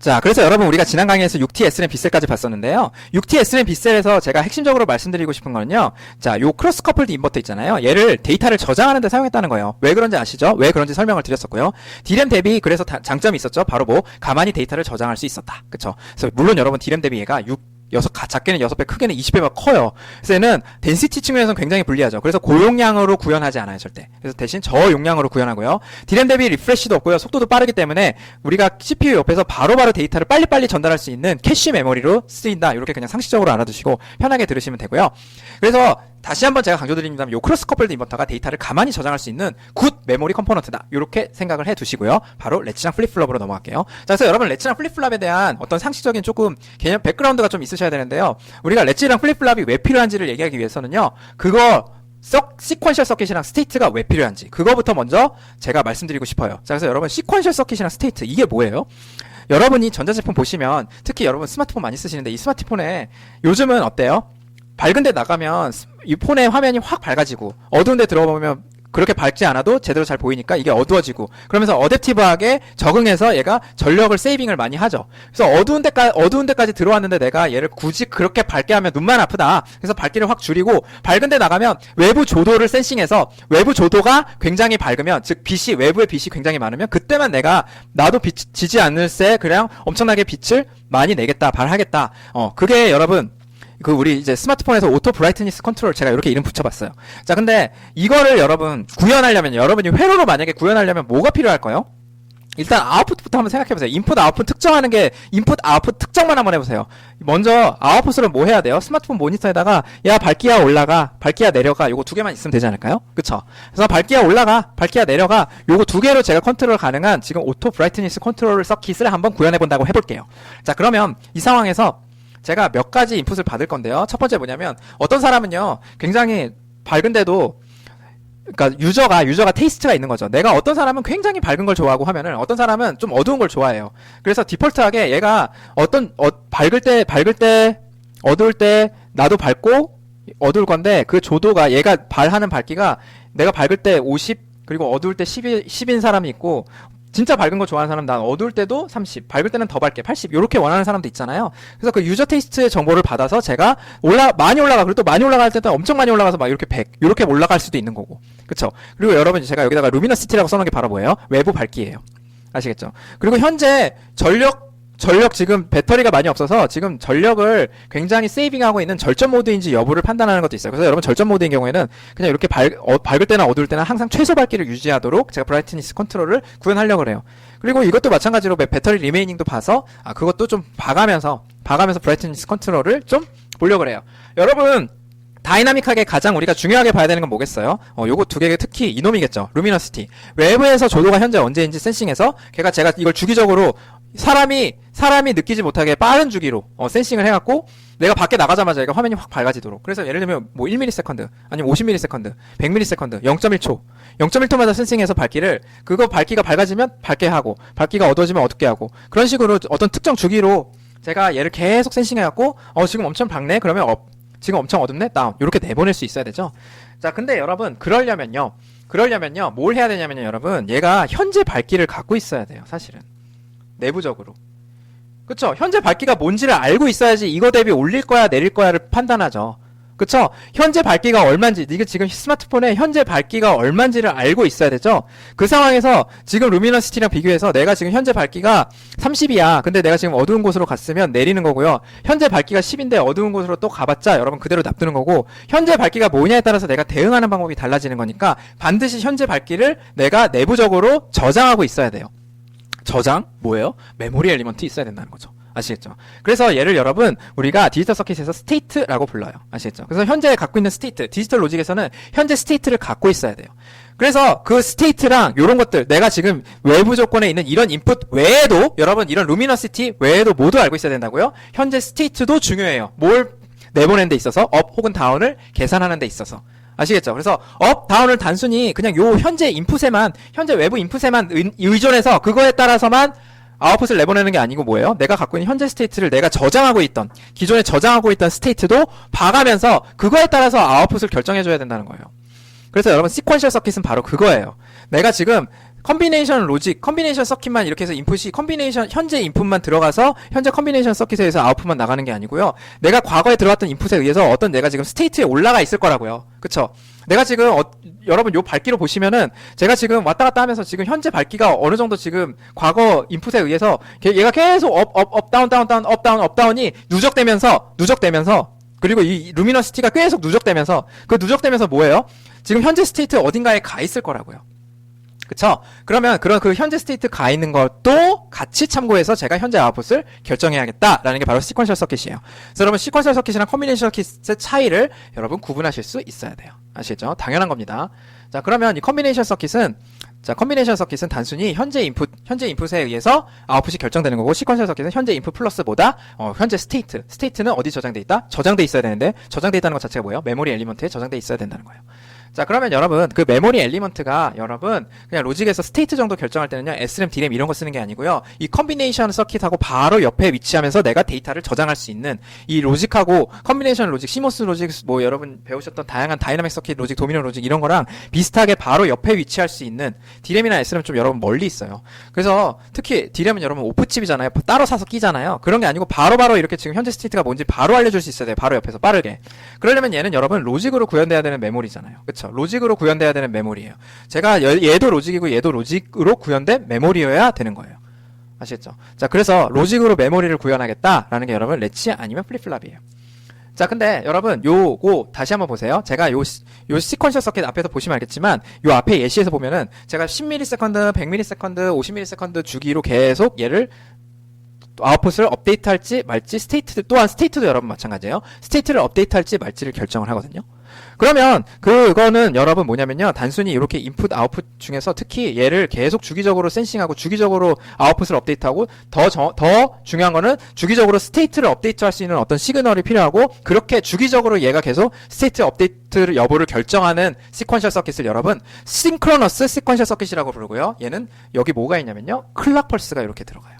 자, 그래서 여러분 우리가 지난 강의에서 6T, S램, B셀까지 봤었는데요. 6T, S램, B셀에서 제가 핵심적으로 말씀드리고 싶은 거는요. 자, 요 크로스 커플드 인버터 있잖아요. 얘를 데이터를 저장하는 데 사용했다는 거예요. 왜 그런지 아시죠? 왜 그런지 설명을 드렸었고요. D램 대비 그래서 장점이 있었죠. 바로 뭐 가만히 데이터를 저장할 수 있었다. 그쵸? 그래서 물론 여러분 D램 대비 얘가 작게는 6배, 크게는 20배가 커요. 그래서 얘는 덴시티 측면에서는 굉장히 불리하죠. 그래서 고용량으로 구현하지 않아요, 절대. 그래서 대신 저용량으로 구현하고요. D램 대비 리프레시도 없고요. 속도도 빠르기 때문에 우리가 CPU 옆에서 바로바로 데이터를 빨리빨리 전달할 수 있는 캐시 메모리로 쓰인다. 이렇게 그냥 상식적으로 알아두시고 편하게 들으시면 되고요. 그래서 다시 한번 제가 강조드립니다만 요 크로스 커플드 인버터가 데이터를 가만히 저장할 수 있는 굿 메모리 컴포넌트다. 이렇게 생각을 해두시고요. 바로 렛치랑 플립플롭으로 넘어갈게요. 자, 그래서 여러분 렛치랑 플립플롭에 대한 어떤 상식적인 조금 개념 백그라운드가 좀 있으셔야 되는데요. 우리가 렛치랑 플립플롭이 왜 필요한지를 얘기하기 위해서는요. 그거 시퀀셜 서킷이랑 스테이트가 왜 필요한지 그거부터 먼저 제가 말씀드리고 싶어요. 자, 그래서 여러분 시퀀셜 서킷이랑 스테이트 이게 뭐예요? 여러분이 전자제품 보시면 특히 여러분 스마트폰 많이 쓰시는데 이 스마트폰에 요즘은 어때요? 밝은 데 나가면 이 폰의 화면이 확 밝아지고 어두운 데 들어보면 그렇게 밝지 않아도 제대로 잘 보이니까 이게 어두워지고 그러면서 어댑티브하게 적응해서 얘가 전력을 세이빙을 많이 하죠. 그래서 어두운 데까지 들어왔는데 내가 얘를 굳이 그렇게 밝게 하면 눈만 아프다. 그래서 밝기를 확 줄이고 밝은 데 나가면 외부 조도를 센싱해서 외부 조도가 굉장히 밝으면 즉 외부의 빛이 굉장히 많으면 그때만 나도 지지 않을 새 그냥 엄청나게 빛을 많이 내겠다 발하겠다. 그게 여러분 우리 이제 스마트폰에서 오토 브라이트니스 컨트롤 제가 이렇게 이름 붙여봤어요. 자, 근데 이거를 여러분 구현하려면 여러분이 회로로 만약에 구현하려면 뭐가 필요할까요? 일단 아웃풋부터 한번 생각해보세요. 인풋 아웃풋 특정하는 게 인풋 아웃풋 특정만 한번 해보세요. 먼저 아웃풋으로 뭐 해야 돼요? 스마트폰 모니터에다가 야 밝기야 올라가 밝기야 내려가 요거 두 개만 있으면 되지 않을까요? 그쵸? 그래서 밝기야 올라가 밝기야 내려가 요거 두 개로 제가 컨트롤 가능한 지금 오토 브라이트니스 컨트롤 서킷을 한번 구현해본다고 해볼게요. 자, 그러면 이 상황에서 제가 몇 가지 인풋을 받을 건데요. 첫 번째 뭐냐면 어떤 사람은요 굉장히 밝은데도 그러니까 유저가 테이스트가 있는 거죠. 내가 어떤 사람은 굉장히 밝은 걸 좋아하고 하면은 어떤 사람은 좀 어두운 걸 좋아해요. 그래서 디폴트하게 얘가 밝을 때 어두울 때 나도 밝고 어두울 건데 그 조도가 얘가 발하는 밝기가 내가 밝을 때 50 그리고 어두울 때 10인 사람이 있고 진짜 밝은 거 좋아하는 사람 난 어두울 때도 30, 밝을 때는 더 밝게 80 이렇게 원하는 사람도 있잖아요. 그래서 그 유저 테이스트의 정보를 받아서 제가 많이 올라가 그리고 또 많이 올라갈 때도 엄청 많이 올라가서 막 이렇게 100 이렇게 올라갈 수도 있는 거고. 그쵸? 그리고 여러분 제가 여기다가 루미너시티라고 써놓은 게 바로 뭐예요? 외부 밝기예요. 아시겠죠? 그리고 현재 전력 지금 배터리가 많이 없어서 지금 전력을 굉장히 세이빙하고 있는 절전 모드인지 여부를 판단하는 것도 있어요. 그래서 여러분 절전 모드인 경우에는 그냥 이렇게 밝을 때나 어두울 때나 항상 최소 밝기를 유지하도록 제가 브라이트니스 컨트롤을 구현하려고 그래요. 그리고 이것도 마찬가지로 배터리 리메이닝도 봐서 그것도 좀 봐가면서 브라이트니스 컨트롤을 좀 보려고 그래요. 여러분 다이나믹하게 가장 우리가 중요하게 봐야 되는 건 뭐겠어요? 요거 두 개 특히 이놈이겠죠. 루미너시티. 외부에서 조도가 현재 언제인지 센싱해서 제가 이걸 주기적으로 사람이 느끼지 못하게 빠른 주기로 센싱을 해갖고 내가 밖에 나가자마자 얘가 화면이 확 밝아지도록. 그래서 예를 들면 뭐 1ms 아니면 50ms 100ms 0.1초 0.1초마다 센싱해서 밝기가 밝아지면 밝게 하고 밝기가 어두워지면 어둡게 하고 그런 식으로 어떤 특정 주기로 제가 얘를 계속 센싱해갖고 지금 엄청 밝네 그러면 지금 엄청 어둡네 다운 이렇게 내보낼 수 있어야 되죠. 자, 근데 여러분 그러려면요 뭘 해야 되냐면요 여러분 얘가 현재 밝기를 갖고 있어야 돼요. 사실은 내부적으로. 그쵸? 현재 밝기가 뭔지를 알고 있어야지 이거 대비 올릴 거야 내릴 거야를 판단하죠. 그쵸? 현재 밝기가 얼마인지 이게 지금 스마트폰에 현재 밝기가 얼마인지를 알고 있어야 되죠. 그 상황에서 지금 루미너시티랑 비교해서 내가 지금 현재 밝기가 30이야. 근데 내가 지금 어두운 곳으로 갔으면 내리는 거고요. 현재 밝기가 10인데 어두운 곳으로 또 가봤자 여러분 그대로 납두는 거고 현재 밝기가 뭐냐에 따라서 내가 대응하는 방법이 달라지는 거니까 반드시 현재 밝기를 내가 내부적으로 저장하고 있어야 돼요. 저장? 뭐예요? 메모리 엘리먼트 있어야 된다는 거죠. 아시겠죠? 그래서 얘를 여러분 우리가 디지털 서킷에서 스테이트라고 불러요. 아시겠죠? 그래서 현재 갖고 있는 스테이트, 디지털 로직에서는 현재 스테이트를 갖고 있어야 돼요. 그래서 그 스테이트랑 요런 것들 내가 지금 외부 조건에 있는 이런 인풋 외에도 여러분 이런 루미너시티 외에도 모두 알고 있어야 된다고요. 현재 스테이트도 중요해요. 뭘 내보내는 데 있어서 업 혹은 다운을 계산하는 데 있어서. 아시겠죠? 그래서 업, 다운을 단순히 그냥 요 현재 외부 인풋에만 의존해서 그거에 따라서만 아웃풋을 내보내는 게 아니고 뭐예요? 내가 갖고 있는 현재 스테이트를 내가 기존에 저장하고 있던 스테이트도 봐가면서 그거에 따라서 아웃풋을 결정해줘야 된다는 거예요. 그래서 여러분 시퀀셜 서킷은 바로 그거예요. 내가 지금 컨비네이션 로직, 컨비네이션 서킷만 이렇게 해서 인풋이 컨비네이션 현재 인풋만 들어가서 현재 컨비네이션 서킷에 의해서 아웃풋만 나가는 게 아니고요. 내가 과거에 들어왔던 인풋에 의해서 어떤 내가 지금 스테이트에 올라가 있을 거라고요. 그쵸? 내가 지금 여러분 요 밝기로 보시면은 제가 지금 왔다 갔다 하면서 지금 현재 밝기가 어느 정도 지금 과거 인풋에 의해서 얘가 계속 업 다운이 누적되면서 그리고 이 루미너시티가 계속 누적되면서 그 누적되면서 뭐예요? 지금 현재 스테이트 어딘가에 가 있을 거라고요. 그쵸? 그러면 그런 그 현재 스테이트 가 있는 것도 같이 참고해서 제가 현재 아웃풋을 결정해야겠다라는 게 바로 시퀀셜 서킷이에요. 그래서 여러분 시퀀셜 서킷이랑 컨비네이션 서킷의 차이를 여러분 구분하실 수 있어야 돼요. 아시겠죠? 당연한 겁니다. 자, 그러면 이 컨비네이션 서킷은 단순히 현재 인풋에 의해서 아웃풋이 결정되는 거고, 시퀀셜 서킷은 현재 인풋 플러스보다 현재 스테이트는 어디 저장돼 있다? 저장돼 있어야 되는데, 저장돼 있다는 것 자체가 뭐예요? 메모리 엘리먼트에 저장돼 있어야 된다는 거예요. 자, 그러면 여러분 그 메모리 엘리먼트가 여러분 그냥 로직에서 스테이트 정도 결정할 때는요, SRAM, DRAM 이런 거 쓰는 게 아니고요, 이 컨비네이션 서킷하고 바로 옆에 위치하면서 내가 데이터를 저장할 수 있는 이 로직하고 컨비네이션 로직, 시모스 로직, 뭐 여러분 배우셨던 다양한 다이나믹 서킷 로직, 도미노 로직 이런 거랑 비슷하게 바로 옆에 위치할 수 있는, DRAM이나 SRAM 좀 여러분 멀리 있어요. 그래서 특히 DRAM은 여러분 오프칩이잖아요. 따로 사서 끼잖아요. 그런 게 아니고 바로바로 이렇게 지금 현재 스테이트가 뭔지 바로 알려줄 수 있어야 돼요. 바로 옆에서 빠르게. 그러려면 얘는 여러분 로직으로 구현돼야 되는 메모리잖아요. 그쵸? 로직으로 구현돼야 되는 메모리예요. 제가 얘도 로직이고 얘도 로직으로 구현된 메모리여야 되는 거예요. 아시겠죠? 자, 그래서 로직으로 메모리를 구현하겠다라는 게 여러분 레치 아니면 플립플랍이에요. 자, 근데 여러분 요거 다시 한번 보세요. 제가 요 시퀀셜 서킷 앞에서 보시면 알겠지만 요 앞에 예시에서 보면은 제가 10ms, 100ms, 50ms 주기로 계속 얘를 아웃풋을 업데이트할지 말지, 또한 스테이트도 여러분 마찬가지예요. 스테이트를 업데이트할지 말지를 결정을 하거든요. 그러면 그거는 여러분 뭐냐면요, 단순히 이렇게 인풋 아웃풋 중에서 특히 얘를 계속 주기적으로 센싱하고 주기적으로 아웃풋을 업데이트하고 더 중요한 거는 주기적으로 스테이트를 업데이트할 수 있는 어떤 시그널이 필요하고, 그렇게 주기적으로 얘가 계속 스테이트 업데이트 여부를 결정하는 시퀀셜 서킷을 여러분 싱크로너스 시퀀셜 서킷이라고 부르고요. 얘는 여기 뭐가 있냐면요, 클락 펄스가 이렇게 들어가요.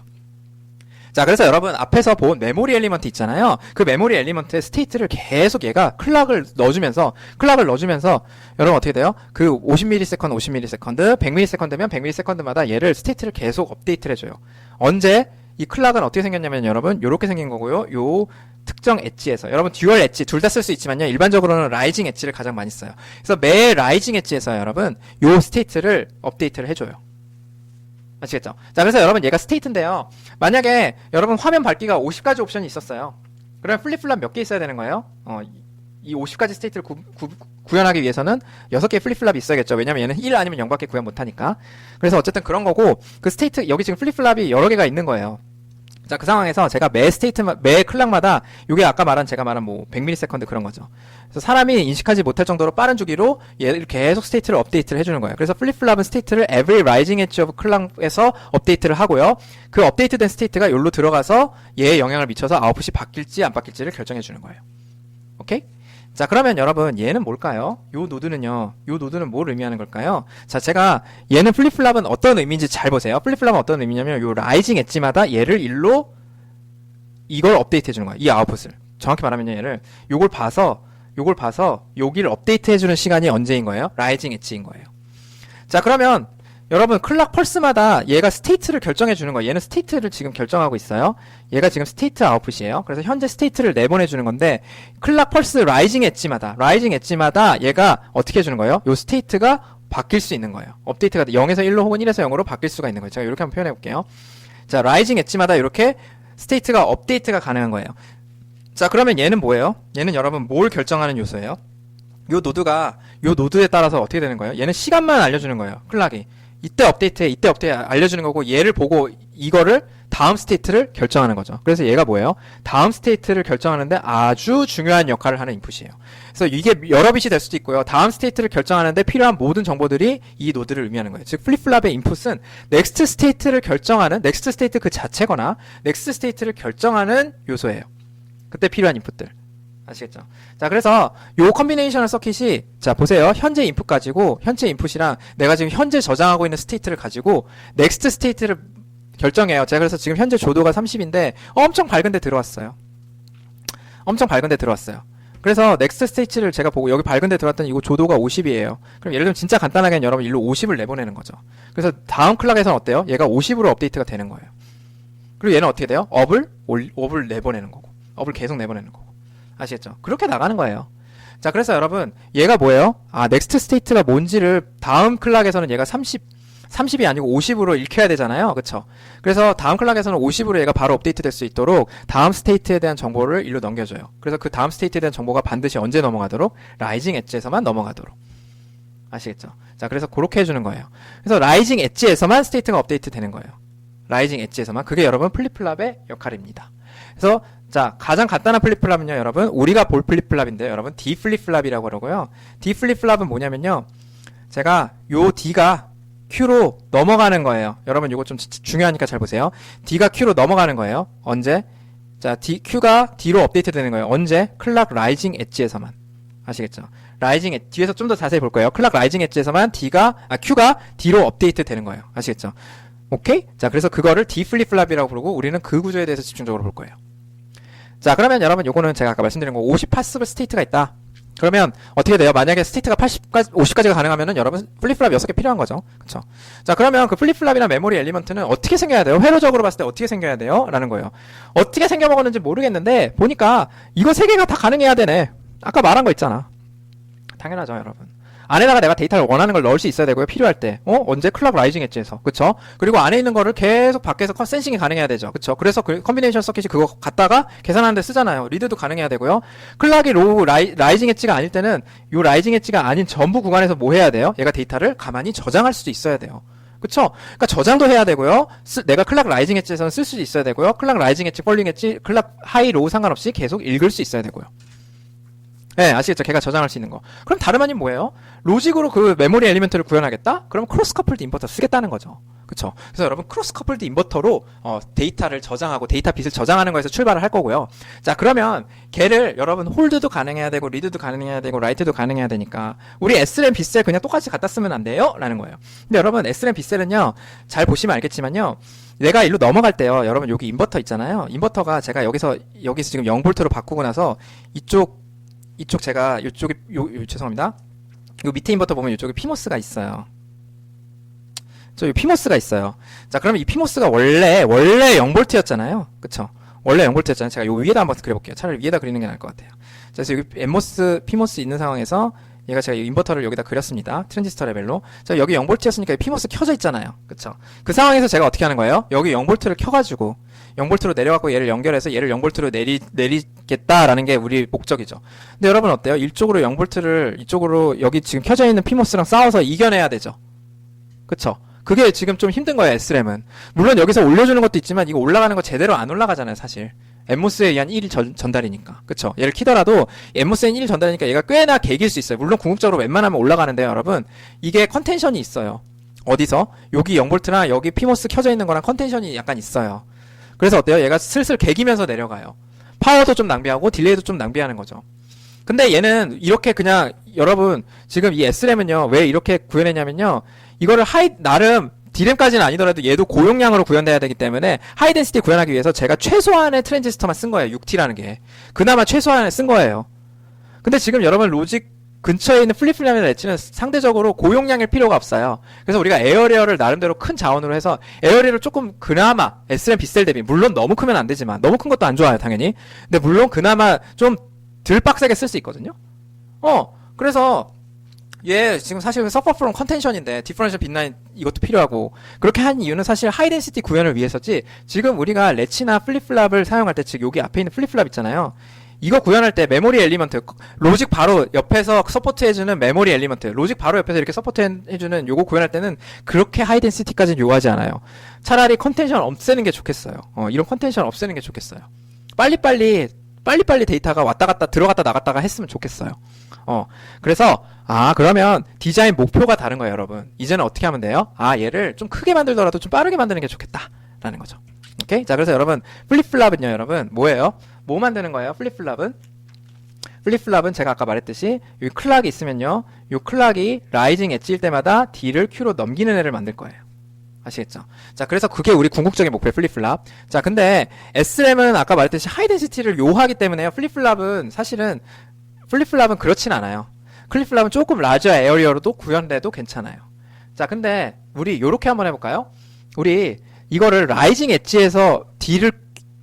자, 그래서 여러분 앞에서 본 메모리 엘리먼트 있잖아요. 그 메모리 엘리먼트의 스테이트를 계속 얘가 클락을 넣어주면서 여러분 어떻게 돼요? 그 50ms, 50ms, 100ms면 100ms마다 얘를 스테이트를 계속 업데이트를 해줘요. 언제? 이 클락은 어떻게 생겼냐면 여러분 요렇게 생긴 거고요. 요 특정 엣지에서, 여러분 듀얼 엣지 둘 다 쓸 수 있지만요, 일반적으로는 라이징 엣지를 가장 많이 써요. 그래서 매 라이징 엣지에서 여러분 요 스테이트를 업데이트를 해줘요. 아시겠죠? 자, 그래서 여러분 얘가 스테이트인데요, 만약에 여러분 화면 밝기가 50가지 옵션이 있었어요. 그러면 플립플랍 몇 개 있어야 되는 거예요? 이 50가지 스테이트를 구현하기 위해서는 6개의 플립플랍이 있어야겠죠. 왜냐면 얘는 1 아니면 0밖에 구현 못하니까. 그래서 어쨌든 그런 거고, 그 스테이트 여기 지금 플립플랍이 여러 개가 있는 거예요. 자, 그 상황에서 제가 매 클락마다, 요게 아까 제가 말한 뭐 100ms 그런 거죠. 그래서 사람이 인식하지 못할 정도로 빠른 주기로 얘를 계속 스테이트를 업데이트를 해주는 거예요. 그래서 플립플랍은 스테이트를 every rising edge of 클락에서 업데이트를 하고요. 그 업데이트된 스테이트가 여기로 들어가서 얘에 영향을 미쳐서 아웃풋이 바뀔지 안 바뀔지를 결정해 주는 거예요. 오케이? 자, 그러면 여러분 얘는 뭘까요? 요 노드는 뭘 의미하는 걸까요? 자, 제가 얘는 플립플랍은 어떤 의미인지 잘 보세요. 플립플랍은 어떤 의미냐면 요 라이징 엣지마다 얘를 일로 이걸 업데이트 해주는 거예요. 이 아웃풋을. 정확히 말하면 얘를 요걸 봐서 여기를 업데이트 해주는 시간이 언제인 거예요? 라이징 엣지인 거예요. 자, 그러면 여러분 클락 펄스마다 얘가 스테이트를 결정해 주는 거예요. 얘는 스테이트를 지금 결정하고 있어요. 얘가 지금 스테이트 아웃풋이에요. 그래서 현재 스테이트를 내보내 주는 건데, 클락 펄스 라이징 엣지마다 얘가 어떻게 해 주는 거예요? 요 스테이트가 바뀔 수 있는 거예요. 업데이트가 0에서 1로 혹은 1에서 0으로 바뀔 수가 있는 거예요. 제가 이렇게 한번 표현해 볼게요. 자, 라이징 엣지마다 이렇게 스테이트가 업데이트가 가능한 거예요. 자, 그러면 얘는 뭐예요? 얘는 여러분 뭘 결정하는 요소예요? 요 노드에 따라서 어떻게 되는 거예요? 얘는 시간만 알려주는 거예요. 클락이. 이때 업데이트 알려주는 거고, 얘를 보고 이거를 다음 스테이트를 결정하는 거죠. 그래서 얘가 뭐예요? 다음 스테이트를 결정하는데 아주 중요한 역할을 하는 인풋이에요. 그래서 이게 여러 빛이 될 수도 있고요. 다음 스테이트를 결정하는데 필요한 모든 정보들이 이 노드를 의미하는 거예요. 즉 플립플랍의 인풋은 넥스트 스테이트를 결정하는, 넥스트 스테이트 그 자체거나 넥스트 스테이트를 결정하는 요소예요. 그때 필요한 인풋들. 아시겠죠? 자, 그래서 요 컨비네이셔널 서킷이, 자, 보세요. 현재 인풋 가지고, 현재 인풋이랑 내가 지금 현재 저장하고 있는 스테이트를 가지고 넥스트 스테이트를 결정해요. 제가 그래서 지금 현재 조도가 30인데 엄청 밝은 데 들어왔어요. 그래서 넥스트 스테이트를 제가 보고 여기 밝은 데 들어왔더니 이거 조도가 50이에요. 그럼 예를 들면 진짜 간단하게 여러분 일로 50을 내보내는 거죠. 그래서 다음 클락에서는 어때요? 얘가 50으로 업데이트가 되는 거예요. 그리고 얘는 어떻게 돼요? 업을 내보내는 거고, 업을 계속 내보내는 거고. 아시겠죠? 그렇게 나가는 거예요. 자, 그래서 여러분 얘가 뭐예요? 아, 넥스트 스테이트가 뭔지를 다음 클락에서는 얘가 30이 아니고 50으로 읽혀야 되잖아요. 그쵸? 그래서 다음 클락에서는 50으로 얘가 바로 업데이트 될 수 있도록 다음 스테이트에 대한 정보를 일로 넘겨줘요. 그래서 그 다음 스테이트에 대한 정보가 반드시 언제 넘어가도록? 라이징 엣지에서만 넘어가도록. 아시겠죠? 자, 그래서 그렇게 해주는 거예요. 그래서 라이징 엣지에서만 스테이트가 업데이트 되는 거예요. 라이징 엣지에서만. 그게 여러분 플립플랍의 역할입니다. 그래서 자, 가장 간단한 플립플랍은요, 여러분, 우리가 볼 플립플랍인데요, 여러분, D 플립플랍이라고 그러고요. D 플립플랍은 뭐냐면요, 제가 요 D가 Q로 넘어가는 거예요. 여러분, 이거 좀 중요하니까 잘 보세요. D가 Q로 넘어가는 거예요. 언제? 자, Q가 D로 업데이트 되는 거예요. 언제? 클락 라이징 엣지에서만. 아시겠죠? 라이징 엣지, 뒤에서 좀 더 자세히 볼 거예요. 클락 라이징 엣지에서만 Q가 D로 업데이트 되는 거예요. 아시겠죠? 오케이? 자, 그래서 그거를 D 플립플랍이라고 부르고 우리는 그 구조에 대해서 집중적으로 볼 거예요. 자, 그러면 여러분 요거는 제가 아까 말씀드린 거 50 파스블 스테이트가 있다. 그러면 어떻게 돼요? 만약에 스테이트가 50까지가 가능하면은 여러분 플립플랍 6개 필요한 거죠. 그쵸? 자, 그러면 그 플립플랍이나 메모리 엘리먼트는 어떻게 생겨야 돼요? 회로적으로 봤을 때 어떻게 생겨야 돼요? 라는 거예요. 어떻게 생겨먹었는지 모르겠는데 보니까 이거 3개가 다 가능해야 되네. 아까 말한 거 있잖아. 당연하죠, 여러분. 안에다가 내가 데이터를 원하는 걸 넣을 수 있어야 되고요. 필요할 때. 언제? 클락 라이징 엣지에서. 그쵸? 그리고 안에 있는 거를 계속 밖에서 센싱이 가능해야 되죠. 그쵸? 그래서 그 컨비네이션 서킷이 그거 갖다가 계산하는 데 쓰잖아요. 리드도 가능해야 되고요. 클락이 라이징 엣지가 아닐 때는 요 라이징 엣지가 아닌 전부 구간에서 뭐 해야 돼요? 얘가 데이터를 가만히 저장할 수도 있어야 돼요. 그쵸? 그러니까 저장도 해야 되고요. 내가 클락 라이징 엣지에서는 쓸 수도 있어야 되고요. 클락 라이징 엣지, 폴링 엣지, 클락 하이, 로우 상관없이 계속 읽을 수 있어야 되고요. 네, 아시겠죠? 걔가 저장할 수 있는 거. 그럼 다름 아닌 뭐예요? 로직으로 그 메모리 엘리먼트를 구현하겠다? 그럼 크로스 커플드 인버터 쓰겠다는 거죠. 그쵸? 그래서 여러분 크로스 커플드 인버터로 데이터를 저장하고 데이터 빗을 저장하는 거에서 출발을 할 거고요. 자, 그러면 걔를 여러분 홀드도 가능해야 되고 리드도 가능해야 되고 라이트도 가능해야 되니까 우리 SRAM 빗셀 그냥 똑같이 갖다 쓰면 안 돼요? 라는 거예요. 근데 여러분 SRAM 빗셀은요, 잘 보시면 알겠지만요, 내가 일로 넘어갈 때요, 여러분 여기 인버터 있잖아요. 인버터가 제가 여기서 지금 0V로 바꾸고 나서 이쪽 제가 요쪽에 죄송합니다. 요 밑에 인버터 보면 이쪽에 피모스가 있어요. 저 피모스가 있어요. 자, 그러면 이 피모스가 원래 0V였잖아요. 그쵸? 원래 0V였잖아요. 제가 요 위에다 한번 그려볼게요. 차라리 위에다 그리는 게 나을 것 같아요. 자, 그래서 여기 피모스 있는 상황에서 얘가 제가 이 인버터를 여기다 그렸습니다. 트랜지스터 레벨로. 자, 여기 0V였으니까 피모스 켜져 있잖아요. 그쵸? 그 상황에서 제가 어떻게 하는 거예요? 여기 0V를 켜가지고 0V로 내려갖고 얘를 연결해서 얘를 0V로 내리겠다라는 게 우리 목적이죠. 근데 여러분 어때요? 이쪽으로 0V를 이쪽으로 여기 지금 켜져 있는 피모스랑 싸워서 이겨내야 되죠. 그쵸? 그게 지금 좀 힘든 거예요, SRAM은. 물론 여기서 올려주는 것도 있지만 이거 올라가는 거 제대로 안 올라가잖아요, 사실. 엠모스에 의한 1 전달이니까. 그쵸? 얘를 키더라도 엠모스에 1 전달이니까 얘가 꽤나 개길 수 있어요. 물론 궁극적으로 웬만하면 올라가는데요, 여러분. 이게 컨텐션이 있어요. 어디서? 여기 0V나 여기 피모스 켜져 있는 거랑 컨텐션이 약간 있어요. 그래서 어때요? 얘가 슬슬 개기면서 내려가요. 파워도 좀 낭비하고 딜레이도 좀 낭비하는 거죠. 근데 얘는 이렇게 그냥 여러분 지금 이 SRAM은요 왜 이렇게 구현했냐면요, 이거를 나름 D램까지는 아니더라도 얘도 고용량으로 구현돼야 되기 때문에 하이 덴시티 구현하기 위해서 제가 최소한의 트랜지스터만 쓴 거예요. 6T라는 게 그나마 최소한에 쓴 거예요. 근데 지금 여러분 로직 근처에 있는 플립플랍이나 엣지는 상대적으로 고용량일 필요가 없어요. 그래서 우리가 에어리어를 나름대로 큰 자원으로 해서 에어리어를 조금 그나마 SRAM 빗셀 대비, 물론 너무 크면 안 되지만 너무 큰 것도 안 좋아요, 당연히. 근데 물론 그나마 좀 덜 빡세게 쓸 수 있거든요. 그래서 얘 지금 사실 서퍼 프롬 컨텐션인데 디퍼런셜 빗라인 이것도 필요하고, 그렇게 한 이유는 사실 하이 덴시티 구현을 위해서지, 지금 우리가 렛치나 플립플랍을 사용할 때, 즉 여기 앞에 있는 플립플랍 있잖아요. 이거 구현할 때 메모리 엘리먼트, 로직 바로 옆에서 서포트해주는 메모리 엘리먼트, 로직 바로 옆에서 이렇게 서포트해주는 요거 구현할 때는 그렇게 하이 덴시티까지는 요구하지 않아요. 차라리 컨텐션 없애는 게 좋겠어요. 이런 컨텐션 없애는 게 좋겠어요. 빨리빨리 데이터가 왔다 갔다 들어갔다 나갔다가 했으면 좋겠어요. 그래서 그러면 디자인 목표가 다른 거예요, 여러분. 이제는 어떻게 하면 돼요? 얘를 좀 크게 만들더라도 좀 빠르게 만드는 게 좋겠다라는 거죠. 오케이? 자, 그래서 여러분 플립플랍은요, 여러분 뭐예요? 뭐 만드는 거예요? 플립플랍은 제가 아까 말했듯이 여기 클락이 있으면요, 이 클락이 라이징 엣지일 때마다 D를 Q로 넘기는 애를 만들 거예요. 아시겠죠? 자, 그래서 그게 우리 궁극적인 목표의 플립플랍. 자, 근데 SRAM은 아까 말했듯이 하이 덴시티를 요하기 때문에요. 플립플랍은 사실은 플립플랍은 그렇진 않아요. 플립플랍은 조금 라저 에어리어로도 구현돼도 괜찮아요. 자, 근데 우리 요렇게 한번 해볼까요? 우리 이거를 라이징 엣지에서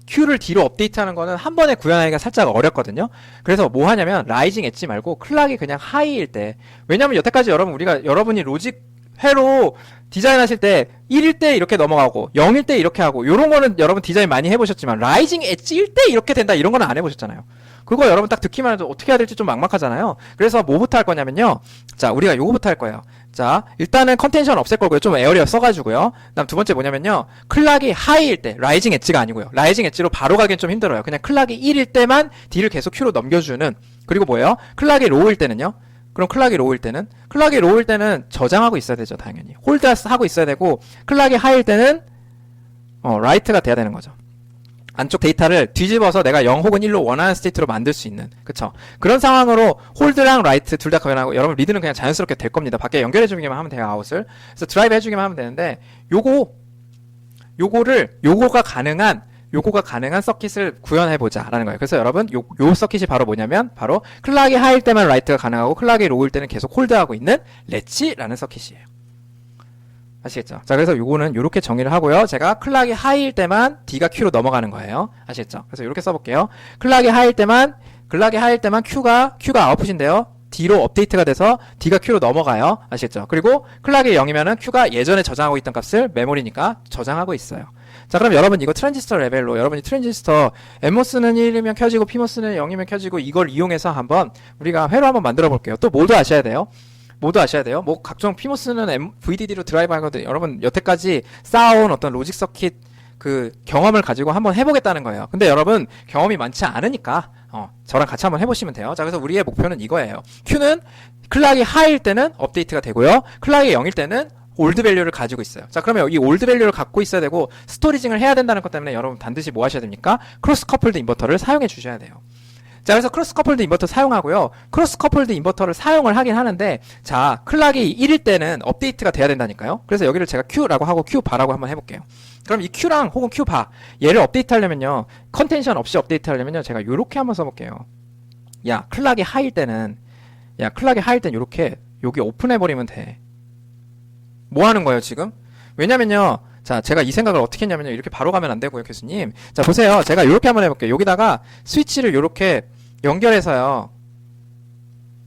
Q를 D로 업데이트하는 거는 한 번에 구현하기가 살짝 어렵거든요. 그래서 뭐 하냐면 라이징 엣지 말고 클락이 그냥 하이일 때, 왜냐면 여태까지 여러분이 로직 회로 디자인하실 때 1일 때 이렇게 넘어가고 0일 때 이렇게 하고 요런 거는 여러분 디자인 많이 해보셨지만 라이징 엣지일 때 이렇게 된다 이런 거는 안 해보셨잖아요. 그거 여러분 딱 듣기만 해도 어떻게 해야 될지 좀 막막하잖아요. 그래서 뭐부터 할 거냐면요. 자, 우리가 요거부터 할 거예요. 자, 일단은 컨텐션 없앨 거고요. 좀 에어리어 써가지고요. 그다음 두 번째 뭐냐면요. 클락이 하이일 때, 라이징 엣지가 아니고요. 라이징 엣지로 바로 가기엔 좀 힘들어요. 그냥 클락이 1일 때만 D를 계속 Q로 넘겨주는. 그리고 뭐예요? 클락이 로우일 때는요. 그럼 클락이 로우일 때는 저장하고 있어야 되죠, 당연히. 홀드하고 있어야 되고, 클락이 하이일 때는 라이트가 돼야 되는 거죠. 안쪽 데이터를 뒤집어서 내가 0 혹은 1로 원하는 스테이트로 만들 수 있는, 그쵸? 그런 상황으로 홀드랑 라이트 둘 다 구현하고, 여러분 리드는 그냥 자연스럽게 될 겁니다. 밖에 연결해주기만 하면 돼요, 아웃을. 그래서 드라이브 해주기만 하면 되는데, 요거가 가능한 서킷을 구현해보자 라는 거예요. 그래서 여러분 요 서킷이 바로 뭐냐면 바로 클락이 하이일 때만 라이트가 가능하고 클락이 로우일 때는 계속 홀드하고 있는 렛치라는 서킷이에요. 아시겠죠? 자, 그래서 요거는 요렇게 정의를 하고요. 제가 클락이 하이일 때만 D가 Q로 넘어가는 거예요. 아시겠죠? 그래서 요렇게 써볼게요. 클락이 하이일 때만 Q가 아웃풋인데요. D로 업데이트가 돼서 D가 Q로 넘어가요. 아시겠죠? 그리고 클락이 0이면은 Q가 예전에 저장하고 있던 값을 메모리니까 저장하고 있어요. 자, 그럼 여러분 이거 트랜지스터 레벨로 여러분이 트랜지스터 NMOS는 1이면 켜지고 PMOS는 0이면 켜지고 이걸 이용해서 한번 우리가 회로 한번 만들어 볼게요. 또 모두 아셔야 돼요. 뭐 각종 PMOS는 VDD로 드라이브 하거든요. 여러분 여태까지 쌓아온 어떤 로직 서킷 그 경험을 가지고 한번 해보겠다는 거예요. 근데 여러분 경험이 많지 않으니까 저랑 같이 한번 해보시면 돼요. 자, 그래서 우리의 목표는 이거예요. Q는 클락이 하이일 때는 업데이트가 되고요. 클락이 0일 때는 올드 밸류를 가지고 있어요. 자, 그러면 이 올드 밸류를 갖고 있어야 되고 스토리징을 해야 된다는 것 때문에 여러분 반드시 뭐 하셔야 됩니까? 크로스 커플드 인버터를 사용해 주셔야 돼요. 자, 그래서 크로스 커플드 인버터 사용하고요. 크로스 커플드 인버터를 사용을 하긴 하는데, 자, 클락이 1일 때는 업데이트가 돼야 된다니까요. 그래서 여기를 제가 Q라고 하고 Q바라고 한번 해볼게요. 그럼 이 Q랑 혹은 Q바 얘를 업데이트 하려면요, 컨텐션 없이 업데이트 하려면요, 제가 요렇게 한번 써볼게요. 클락이 하이일 때는 요렇게 여기 오픈해버리면 돼. 뭐 하는 거예요, 지금? 왜냐면요, 자, 제가 이 생각을 어떻게 했냐면요, 이렇게 바로 가면 안 되고요, 교수님. 자, 보세요. 제가 요렇게 한번 해볼게요. 여기다가 스위치를 요렇게 연결해서요,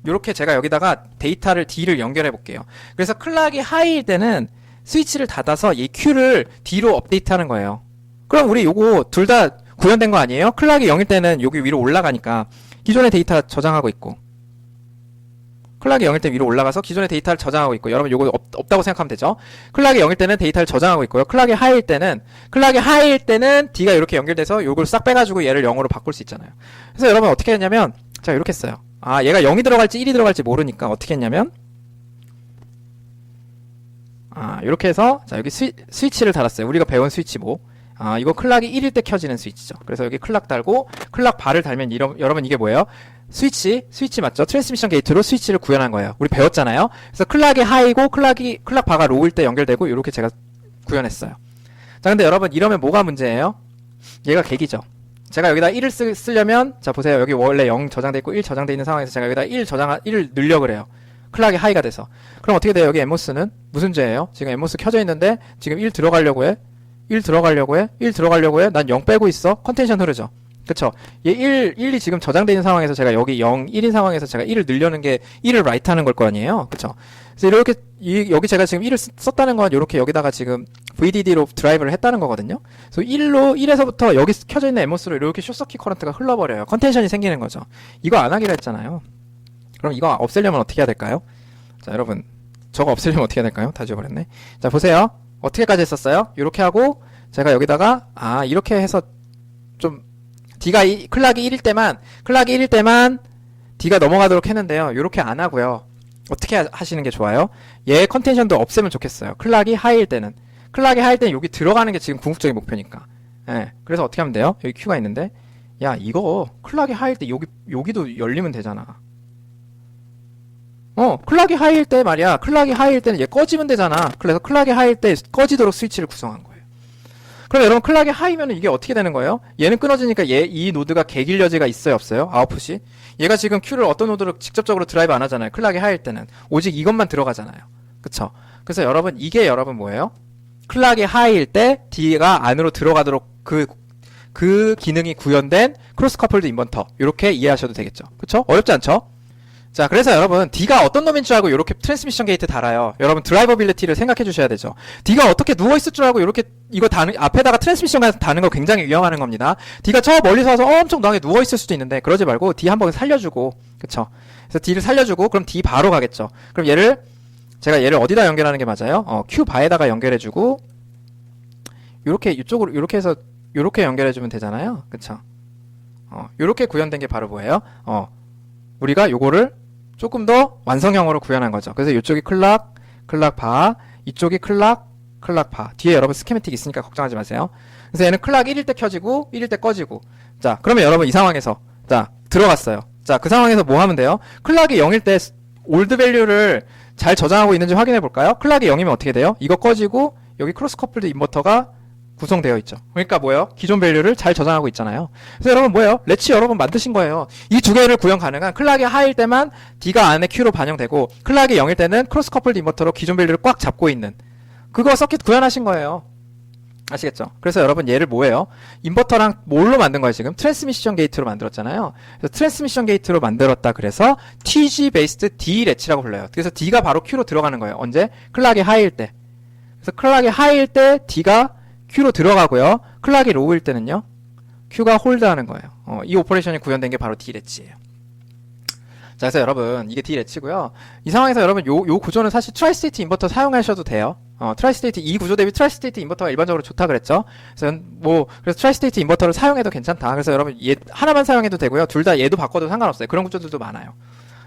요렇게 제가 여기다가 데이터를 D를 연결해 볼게요. 그래서 클락이 하이일 때는 스위치를 닫아서 이 Q를 D로 업데이트 하는 거예요. 그럼 우리 요거 둘 다 구현된 거 아니에요? 클락이 0일 때는 여기 위로 올라가니까 기존의 데이터 저장하고 있고, 클락이 0일 때 위로 올라가서 기존의 데이터를 저장하고 있고, 여러분 요거 없다고 생각하면 되죠. 클락이 0일 때는 데이터를 저장하고 있고요. 클락이 하이일 때는 D가 이렇게 연결돼서 요걸 싹 빼가지고 얘를 0으로 바꿀 수 있잖아요. 그래서 여러분 어떻게 했냐면, 자, 이렇게 했어요. 얘가 0이 들어갈지 1이 들어갈지 모르니까 어떻게 했냐면, 이렇게 해서, 자, 여기 스위치를 달았어요. 우리가 배운 스위치 뭐. 이거 클락이 1일 때 켜지는 스위치죠. 그래서 여기 클락 달고, 클락 바를 달면, 여러분 이게 뭐예요? 스위치 맞죠? 트랜스미션 게이트로 스위치를 구현한 거예요. 우리 배웠잖아요. 그래서 클락이 하이고, 클락 바가 로우일 때 연결되고, 이렇게 제가 구현했어요. 자, 근데 여러분, 이러면 뭐가 문제예요? 얘가 객이죠. 제가 여기다 1을 쓰려면, 자, 보세요. 여기 원래 0 저장돼 있고 1 저장돼 있는 상황에서 제가 여기다 1을 넣으려고 그래요. 클락이 하이가 돼서. 그럼 어떻게 돼요? 여기 NMOS는 무슨 죄예요? 지금 NMOS 켜져 있는데 지금 1 들어가려고 해. 난 0 빼고 있어. 컨텐션 흐르죠. 그쵸? 얘 1이 지금 저장되어 있는 상황에서 제가 여기 0, 1인 상황에서 제가 1을 넣으려는 게 1을 라이트 하는 걸 거 아니에요? 그쵸? 그래서 이렇게, 여기 제가 지금 1을 썼다는 건 이렇게 여기다가 지금 VDD로 드라이브를 했다는 거거든요? 그래서 1에서부터 여기 켜져 있는 NMOS로 이렇게 숏서킷 커런트가 흘러버려요. 컨텐션이 생기는 거죠. 이거 안 하기로 했잖아요. 그럼 이거 없애려면 어떻게 해야 될까요? 자, 여러분. 저거 없애려면 어떻게 해야 될까요? 다 지워버렸네. 자, 보세요. 어떻게까지 했었어요? 이렇게 하고, 제가 여기다가, 이렇게 해서 좀, 클락이 1일 때만 D가 넘어가도록 했는데요. 이렇게 안 하고요. 어떻게 하시는 게 좋아요? 얘 컨텐션도 없애면 좋겠어요. 클락이 하이일 때는 여기 들어가는 게 지금 궁극적인 목표니까. 예. 그래서 어떻게 하면 돼요? 여기 Q가 있는데, 이거 클락이 하이일 때 여기도 열리면 되잖아. 클락이 하이일 때 말이야. 클락이 하이일 때는 얘 꺼지면 되잖아. 그래서 클락이 하이일 때 꺼지도록 스위치를 구성한 거예요. 그럼 여러분 클락이 하이면 이게 어떻게 되는 거예요? 얘는 끊어지니까 이 노드가 개길 여지가 있어요, 없어요? 아웃풋이? 얘가 지금 Q를 어떤 노드로 직접적으로 드라이브 안 하잖아요. 클락이 하이일 때는. 오직 이것만 들어가잖아요. 그쵸? 그래서 여러분, 이게 여러분 뭐예요? 클락이 하이일 때 D가 안으로 들어가도록 그 기능이 구현된 크로스 커플드 인버터. 이렇게 이해하셔도 되겠죠. 그쵸? 어렵지 않죠? 자, 그래서 여러분, D가 어떤 놈인 줄 알고 이렇게 트랜스미션 게이트 달아요. 여러분, 드라이버빌리티를 생각해 주셔야 되죠. D가 어떻게 누워있을 줄 알고 이렇게, 이거 앞에다가 트랜스미션 가서 다는 거 굉장히 위험한 겁니다. D가 저 멀리서 와서 엄청나게 누워있을 수도 있는데, 그러지 말고 D 한번 살려주고, 그쵸? 그래서 D를 살려주고, 그럼 D 바로 가겠죠. 그럼 제가 얘를 어디다 연결하는 게 맞아요? Q 바에다가 연결해주고, 이쪽으로, 이렇게 해서, 이렇게 연결해주면 되잖아요. 그쵸? 이렇게 구현된 게 바로 뭐예요? 우리가 요거를 조금 더 완성형으로 구현한 거죠. 그래서 이쪽이 클락 바, 이쪽이 클락 바. 뒤에 여러분 스키매틱 있으니까 걱정하지 마세요. 그래서 얘는 클락 1일 때 켜지고 1일 때 꺼지고. 자, 그러면 여러분 이 상황에서 자, 들어갔어요. 자, 그 상황에서 뭐 하면 돼요? 클락이 0일 때 올드 밸류를 잘 저장하고 있는지 확인해 볼까요? 클락이 0이면 어떻게 돼요? 이거 꺼지고 여기 크로스 커플드 인버터가 구성되어 있죠. 그러니까 뭐예요? 기존 밸류를 잘 저장하고 있잖아요. 그래서 여러분 뭐예요? 렛치 여러분 만드신 거예요. 이 두 개를 구현 가능한 클락이 하이일 때만 D가 안에 Q로 반영되고 클락이 0일 때는 크로스 커플드 인버터로 기존 밸류를 꽉 잡고 있는 그거 서킷 구현하신 거예요. 아시겠죠? 그래서 여러분 얘를 뭐예요? 인버터랑 뭘로 만든 거예요 지금? 트랜스미션 게이트로 만들었잖아요. 그래서 트랜스미션 게이트로 만들었다 그래서 TG 베이스드 D 렛치라고 불러요. 그래서 D가 바로 Q로 들어가는 거예요. 언제? 클락이 하이일 때. 그래서 클락이 하이일 때 D가 Q로 들어가고요. 클락이 로우일 때는요. Q가 홀드하는 거예요. 이 오퍼레이션이 구현된 게 바로 D 렛치예요. 자, 그래서 여러분 이게 D 렛치고요. 이 상황에서 여러분 요 구조는 사실 트라이스테이트 인버터 사용하셔도 돼요. 트라이스테이트 이 구조 대비 트라이스테이트 인버터가 일반적으로 좋다 그랬죠. 그래서 트라이스테이트 인버터를 사용해도 괜찮다. 그래서 여러분 얘 하나만 사용해도 되고요. 둘 다 얘도 바꿔도 상관없어요. 그런 구조들도 많아요.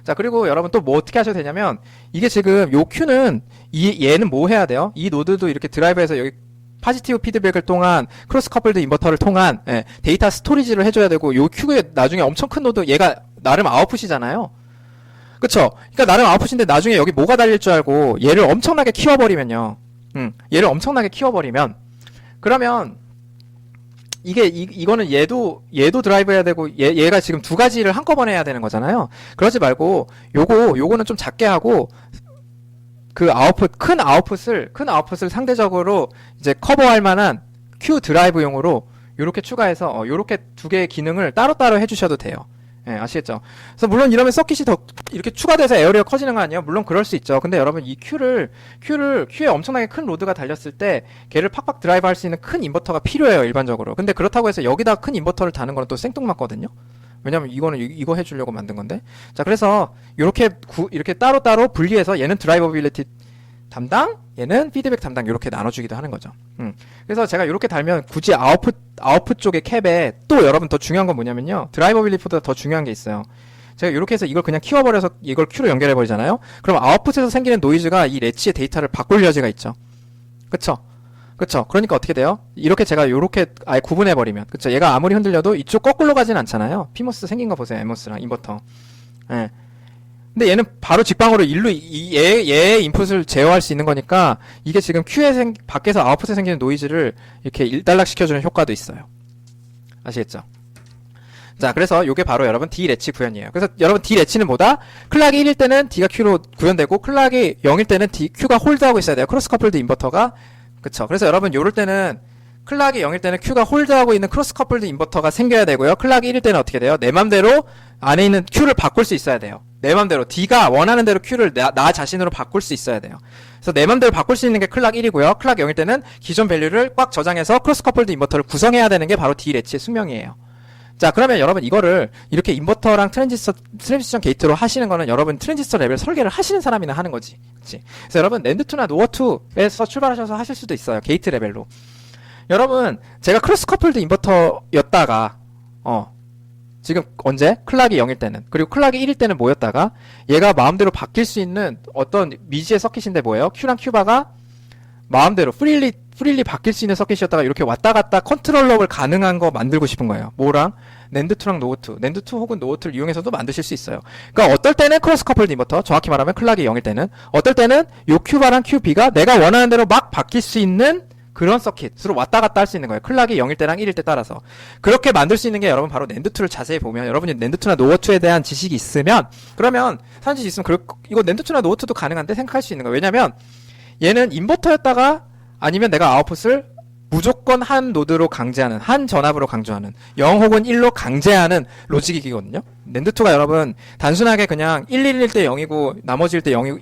자, 그리고 여러분 또 뭐 어떻게 하셔도 되냐면 이게 지금 요 Q는 얘는 뭐 해야 돼요? 이 노드도 이렇게 드라이브해서 여기 파지티브 피드백을 통한 크로스 커플드 인버터를 통한 데이터 스토리지를 해줘야 되고 요 Q에 나중에 엄청 큰 노드 얘가 나름 아웃풋이잖아요. 그쵸? 그러니까 나름 아웃풋인데 나중에 여기 뭐가 달릴 줄 알고 얘를 엄청나게 키워버리면요. 얘를 엄청나게 키워버리면 그러면 이거는 얘도 드라이브 해야 되고 얘가 지금 두 가지를 한꺼번에 해야 되는 거잖아요. 그러지 말고 요거는 좀 작게 하고 그 큰 아웃풋을 상대적으로 이제 커버할 만한 Q 드라이브용으로 요렇게 추가해서 요렇게 두 개의 기능을 따로따로 해주셔도 돼요. 예, 아시겠죠? 그래서 물론 이러면 서킷이 더 이렇게 추가돼서 에어리어 커지는 거 아니에요? 물론 그럴 수 있죠. 근데 여러분 이 Q에 엄청나게 큰 로드가 달렸을 때 걔를 팍팍 드라이브 할 수 있는 큰 인버터가 필요해요, 일반적으로. 근데 그렇다고 해서 여기다 큰 인버터를 다는 거는 또 생뚱맞거든요? 왜냐면 이거는 이거 해주려고 만든 건데. 자, 그래서 이렇게 따로따로 분리해서 얘는 드라이버빌리티 담당, 얘는 피드백 담당 이렇게 나눠주기도 하는 거죠. 그래서 제가 이렇게 달면 굳이 아웃풋 쪽의 캡에 또 여러분 더 중요한 건 뭐냐면요. 드라이버빌리티보다 더 중요한 게 있어요. 제가 이렇게 해서 이걸 그냥 키워버려서 이걸 Q로 연결해버리잖아요. 그럼 아웃풋에서 생기는 노이즈가 이 렛치의 데이터를 바꿀 여지가 있죠. 그쵸? 그러니까 어떻게 돼요? 이렇게 제가 요렇게 아예 구분해버리면. 그쵸? 얘가 아무리 흔들려도 이쪽 거꾸로 가진 않잖아요. 피모스 생긴 거 보세요. 에모스랑 인버터. 예. 근데 얘는 바로 직방으로 얘의 인풋을 제어할 수 있는 거니까 이게 지금 밖에서 아웃풋에 생기는 노이즈를 이렇게 일단락 시켜주는 효과도 있어요. 아시겠죠? 자, 그래서 요게 바로 여러분 D 렛치 구현이에요. 그래서 여러분 D 렛치는 뭐다? 클락이 1일 때는 D가 Q로 구현되고 클락이 0일 때는 Q가 홀드하고 있어야 돼요. 크로스 커플드 인버터가. 그쵸? 그래서 여러분 요럴 때는 클락이 0일 때는 Q가 홀드하고 있는 크로스 커플드 인버터가 생겨야 되고요. 클락이 1일 때는 어떻게 돼요? 내 맘대로 안에 있는 Q를 바꿀 수 있어야 돼요. 내 맘대로 D가 원하는 대로 Q를 나 자신으로 바꿀 수 있어야 돼요. 그래서 내 맘대로 바꿀 수 있는 게 클락 1이고요. 클락 0일 때는 기존 밸류를 꽉 저장해서 크로스 커플드 인버터를 구성해야 되는 게 바로 D 렛치의 숙명이에요. 자, 그러면 여러분 이거를 이렇게 인버터랑 트랜지스션 게이트로 하시는 거는 여러분 트랜지스터 레벨 설계를 하시는 사람이나 하는 거지. 그치? 그래서 여러분 낸드2나 노어2에서 출발하셔서 하실 수도 있어요. 게이트 레벨로. 여러분 제가 크로스 커플드 인버터였다가 지금 언제? 클락이 0일 때는 그리고 클락이 1일 때는 뭐였다가 얘가 마음대로 바뀔 수 있는 어떤 미지의 서킷인데 뭐예요? Q랑 Q바가 마음대로 프릴리 바뀔 수 있는 서킷이었다가 이렇게 왔다 갔다 컨트롤러블 가능한 거 만들고 싶은 거예요. 뭐랑? 낸드2랑 노어2. 낸드2 혹은 노어2를 이용해서도 만드실 수 있어요. 그러니까 어떨 때는 크로스 커플드 인버터, 정확히 말하면 클락이 0일 때는, 어떨 때는 요 Q바랑 QB가 내가 원하는 대로 막 바뀔 수 있는 그런 서킷으로 왔다 갔다 할 수 있는 거예요. 클락이 0일 때랑 1일 때 따라서. 그렇게 만들 수 있는 게 여러분 바로 낸드2를 자세히 보면 여러분이 낸드2나 노어2에 대한 지식이 있으면 그러면 산지 있으면 이거 낸드2나 노어2도 가능한데 생각할 수 있는 거예요. 왜냐면 얘는 인버터였다가 아니면 내가 아웃풋을 무조건 한 노드로 강제하는, 한 전압으로 강조하는, 0 혹은 1로 강제하는 로직이거든요. 낸드2가 여러분 단순하게 그냥 111일 때 0이고 나머지일 때 0이고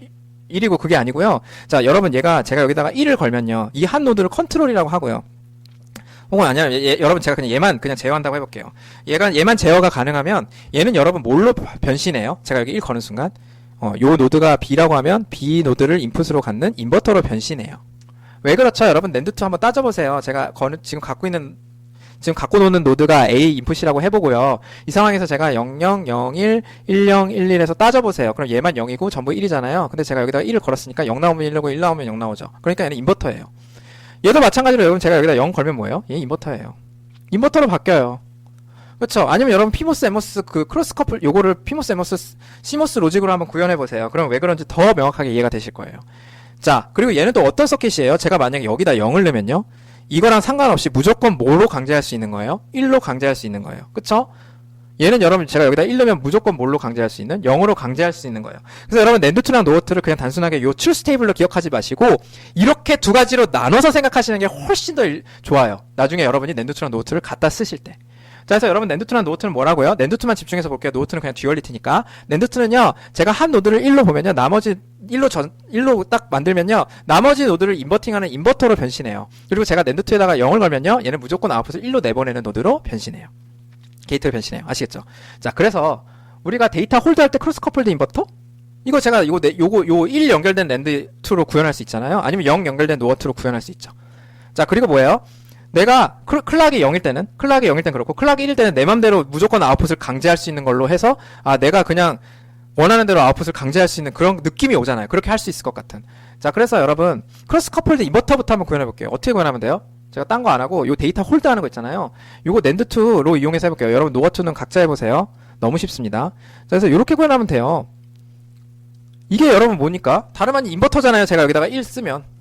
1이고 그게 아니고요. 자, 여러분 제가 여기다가 1을 걸면요. 이 한 노드를 컨트롤이라고 하고요. 혹은 아니면 여러분 제가 그냥 얘만 그냥 제어한다고 해볼게요. 얘만 제어가 가능하면 얘는 여러분 뭘로 변신해요? 제가 여기 1 거는 순간 요 노드가 B라고 하면 B 노드를 인풋으로 갖는 인버터로 변신해요. 왜 그렇죠? 여러분 낸드2 한번 따져보세요. 제가 지금 갖고 노는 노드가 A 인풋이라고 해보고요. 이 상황에서 제가 00, 01, 10, 11에서 따져보세요. 그럼 얘만 0이고 전부 1이잖아요. 근데 제가 여기다가 1을 걸었으니까 0 나오면 1 나오고 1 나오면 0 나오죠. 그러니까 얘는 인버터예요. 얘도 마찬가지로 여러분 제가 여기다 0 걸면 뭐예요? 얘 인버터예요. 인버터로 바뀌어요. 그렇죠? 아니면 여러분 피모스 에모스 그 크로스 커플 요거를 피모스 에모스 시모스 로직으로 한번 구현해보세요. 그럼 왜 그런지 더 명확하게 이해가 되실 거예요. 자, 그리고 얘는 또 어떤 서킷이에요? 제가 만약에 여기다 0을 넣으면요. 이거랑 상관없이 무조건 뭐로 강제할 수 있는 거예요? 1로 강제할 수 있는 거예요. 그쵸? 얘는 여러분 제가 여기다 1 넣으면 무조건 뭘로 강제할 수 있는? 0으로 강제할 수 있는 거예요. 그래서 여러분 낸드2랑 노어2를 그냥 단순하게 요 truth table로 기억하지 마시고 이렇게 두 가지로 나눠서 생각하시는 게 훨씬 더 좋아요. 나중에 여러분이 낸드2랑 노어2를 갖다 쓰실 때. 자, 그래서 여러분 낸드2랑 노어2는 뭐라고요? 낸드2만 집중해서 볼게요. 노어2는 그냥 듀얼리티니까. 낸드2는요, 제가 한 노드를 1로 보면요, 나머지 1로 딱 만들면요, 나머지 노드를 인버팅하는 인버터로 변신해요. 그리고 제가 낸드2에다가 0을 걸면요, 얘는 무조건 아웃풋을 1로 내보내는 노드로 변신해요. 게이트를 변신해요. 아시겠죠? 자, 그래서 우리가 데이터 홀드할 때 크로스 커플드 인버터? 이거 제가 요 1 연결된 낸드2로 구현할 수 있잖아요. 아니면 0 연결된 노어2로 구현할 수 있죠. 자, 그리고 뭐예요? 내가 클락이 0일 때는 그렇고 클락이 1일 때는 내 맘대로 무조건 아웃풋을 강제할 수 있는 걸로 해서 내가 그냥 원하는 대로 아웃풋을 강제할 수 있는 그런 느낌이 오잖아요. 그렇게 할 수 있을 것 같은. 자, 그래서 여러분 크로스 커플드 인버터부터 한번 구현해 볼게요. 어떻게 구현하면 돼요? 제가 딴 거 안 하고 요 데이터 홀드 하는 거 있잖아요. 요거 낸드2로 이용해서 해볼게요. 여러분 노어2는 각자 해보세요. 너무 쉽습니다. 자, 그래서 요렇게 구현하면 돼요. 이게 여러분 뭐니까? 다름 아닌 인버터잖아요. 제가 여기다가 1 쓰면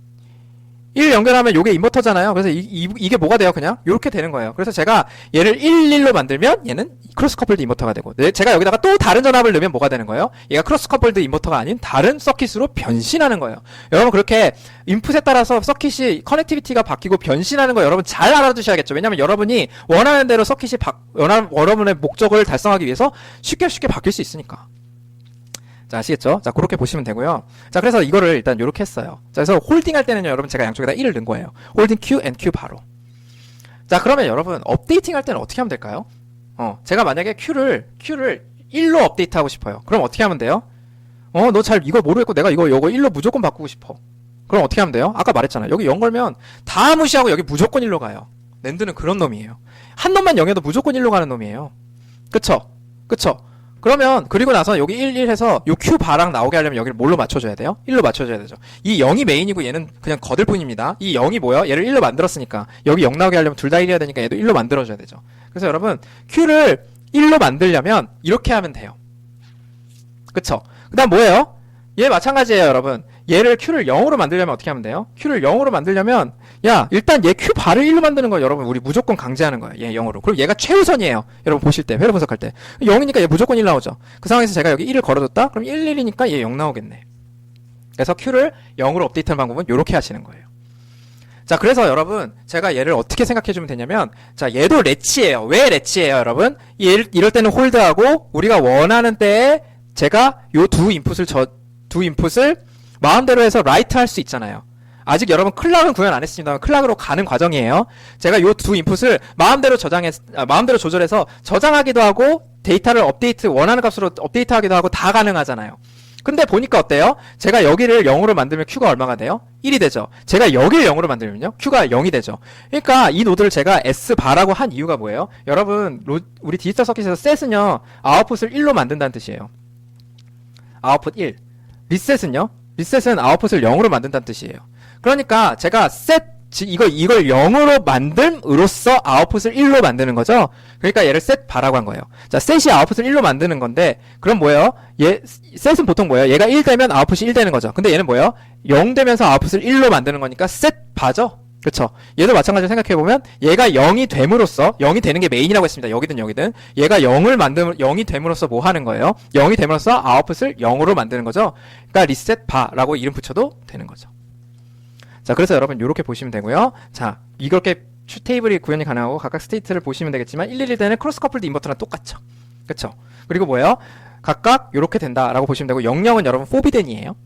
1 연결하면 요게 인버터잖아요. 그래서 이게 뭐가 돼요? 그냥 요렇게 되는 거예요. 그래서 제가 얘를 1, 1로 만들면 얘는 크로스 커플드 인버터가 되고 제가 여기다가 또 다른 전압을 넣으면 뭐가 되는 거예요? 얘가 크로스 커플드 인버터가 아닌 다른 서킷으로 변신하는 거예요. 여러분 그렇게 인풋에 따라서 서킷이 커넥티비티가 바뀌고 변신하는 거 여러분 잘 알아두셔야겠죠. 왜냐면 여러분이 원하는 대로 서킷이 여러분의 목적을 달성하기 위해서 쉽게 바뀔 수 있으니까. 자, 아시겠죠? 자, 그렇게 보시면 되고요. 자, 그래서 이거를 일단 요렇게 했어요. 자, 그래서 홀딩 할 때는요, 여러분 제가 양쪽에다 1을 넣은 거예요. 홀딩 Q and Q 바로. 자, 그러면 여러분 업데이팅 할 때는 어떻게 하면 될까요? 제가 만약에 Q를 1로 업데이트하고 싶어요. 그럼 어떻게 하면 돼요? 너 잘 이거 모르겠고 내가 이거 1로 무조건 바꾸고 싶어. 그럼 어떻게 하면 돼요? 아까 말했잖아요. 여기 0 걸면 다 무시하고 여기 무조건 1로 가요. 낸드는 그런 놈이에요. 한 놈만 0해도 무조건 1로 가는 놈이에요. 그쵸? 그러면 그리고 나서 여기 1 해서 요 Q 바랑 나오게 하려면 여기를 뭘로 맞춰줘야 돼요? 1로 맞춰줘야 되죠. 이 0이 메인이고 얘는 그냥 거들 뿐입니다. 이 0이 뭐예요? 얘를 1로 만들었으니까 여기 0 나오게 하려면 둘 다 1이어야 되니까 얘도 1로 만들어줘야 되죠. 그래서 여러분 Q를 1로 만들려면 이렇게 하면 돼요. 그쵸? 그 다음 뭐예요? 얘 마찬가지예요, 여러분. 얘를 Q를 0으로 만들려면 어떻게 하면 돼요? Q를 0으로 만들려면 일단 얘 Q 바를 1로 만드는 거 여러분 우리 무조건 강제하는 거예요. 얘 0으로. 그럼 얘가 최우선이에요. 여러분 보실 때 회로 분석할 때 0이니까 얘 무조건 1 나오죠. 그 상황에서 제가 여기 1을 걸어뒀다? 그럼 1, 1이니까 얘 0 나오겠네. 그래서 Q를 0으로 업데이트하는 방법은 이렇게 하시는 거예요. 자, 그래서 여러분 제가 얘를 어떻게 생각해주면 되냐면 자, 얘도 렛치예요. 왜 렛치예요, 여러분? 이럴 때는 홀드하고 우리가 원하는 때에 제가 요 두 인풋을 마음대로 해서 라이트 할 수 있잖아요. 아직 여러분 클락은 구현 안 했습니다만 클락으로 가는 과정이에요. 제가 요 두 인풋을 마음대로 조절해서 저장하기도 하고 데이터를 원하는 값으로 업데이트하기도 하고 다 가능하잖아요. 근데 보니까 어때요? 제가 여기를 0으로 만들면 Q가 얼마가 돼요? 1이 되죠. 제가 여기를 0으로 만들면요? Q가 0이 되죠. 그러니까 이 노드를 제가 S바라고 한 이유가 뭐예요? 여러분 우리 디지털 서킷에서 셋은요 아웃풋을 1로 만든다는 뜻이에요. 아웃풋 1. 리셋은요? 리셋은 아웃풋을 0으로 만든다는 뜻이에요. 그러니까 제가 이걸 0으로 만듦으로써 아웃풋을 1로 만드는 거죠. 그러니까 얘를 set바라고 한 거예요. 자, set이 아웃풋을 1로 만드는 건데 그럼 뭐예요? set은 보통 뭐예요? 얘가 1 되면 아웃풋이 1 되는 거죠. 근데 얘는 뭐예요? 0 되면서 아웃풋을 1로 만드는 거니까 set바죠. 그렇죠. 얘도 마찬가지로 생각해보면 얘가 0이 됨으로써 0이 되는 게 메인이라고 했습니다. 여기든 여기든 얘가 0이 됨으로써 뭐 하는 거예요? 0이 됨으로써 아웃풋을 0으로 만드는 거죠. 그러니까 리셋 바라고 이름 붙여도 되는 거죠. 자, 그래서 여러분 이렇게 보시면 되고요. 자, 이렇게 테이블이 구현이 가능하고 각각 스테이트를 보시면 되겠지만 111 때는 크로스 커플드 인버터랑 똑같죠. 그렇죠. 그리고 뭐예요? 각각 이렇게 된다라고 보시면 되고 00은 여러분 포비덴이에요.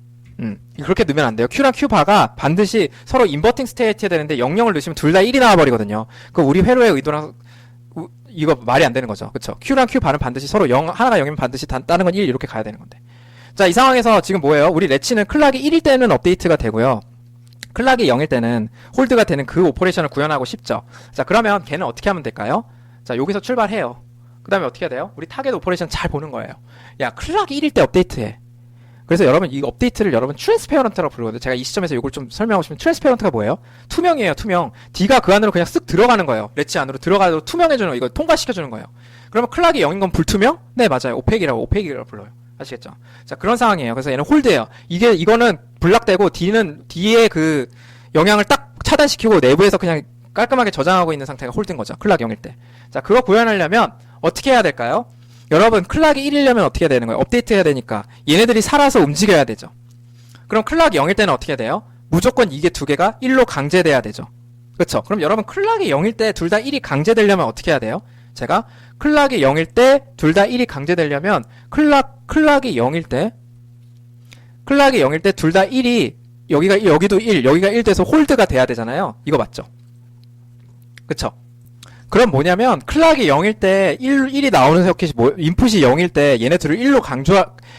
그렇게 넣으면 안 돼요. Q랑 Q 바가 반드시 서로 인버팅 스테이트해야 되는데 00을 넣으시면 둘 다 1이 나와버리거든요. 그 우리 회로의 의도랑 이거 말이 안 되는 거죠. 그쵸? Q랑 Q 바는 반드시 서로 0, 하나가 0이면 반드시 다른 건 1 이렇게 가야 되는 건데. 자, 이 상황에서 지금 뭐예요? 우리 레치는 클락이 1일 때는 업데이트가 되고요. 클락이 0일 때는 홀드가 되는 그 오퍼레이션을 구현하고 싶죠. 자, 그러면 걔는 어떻게 하면 될까요? 자, 여기서 출발해요. 그 다음에 어떻게 해야 돼요? 우리 타겟 오퍼레이션 잘 보는 거예요. 야, 클락이 1일 때 업데이트해. 그래서 여러분 이 업데이트를 여러분 트랜스페어런트라고 부르거든요. 제가 이 시점에서 이걸 좀 설명하고 싶으면 트랜스페어런트가 뭐예요? 투명이에요. 투명. D가 그 안으로 그냥 쓱 들어가는 거예요. 레치 안으로 들어가도 투명해주는 거. 이거 통과시켜주는 거예요. 그러면 클락이 0인 건 불투명? 네, 맞아요. 오펙이라고 불러요. 아시겠죠? 자, 그런 상황이에요. 그래서 얘는 홀드예요. 이거는 블락되고 D의 그 영향을 딱 차단시키고 내부에서 그냥 깔끔하게 저장하고 있는 상태가 홀드인 거죠. 클락 0일 때. 자, 그거 구현하려면 어떻게 해야 될까요? 여러분, 클락이 1이려면 어떻게 해야 되는 거예요? 업데이트 해야 되니까 얘네들이 살아서 움직여야 되죠. 그럼 클락이 0일 때는 어떻게 해야 돼요? 무조건 이게 두 개가 1로 강제돼야 되죠. 그렇죠? 그럼 여러분, 클락이 0일 때 둘 다 1이 강제되려면 어떻게 해야 돼요? 제가 클락이 0일 때 둘 다 1이 강제되려면 클락이 0일 때 둘 다 1이 여기도 1, 여기가 1 돼서 홀드가 돼야 되잖아요. 이거 맞죠? 그쵸? 그럼 뭐냐면 클락이 0일 때 1이 나오는 서킷이 인풋이 0일 때 얘네 둘을 1로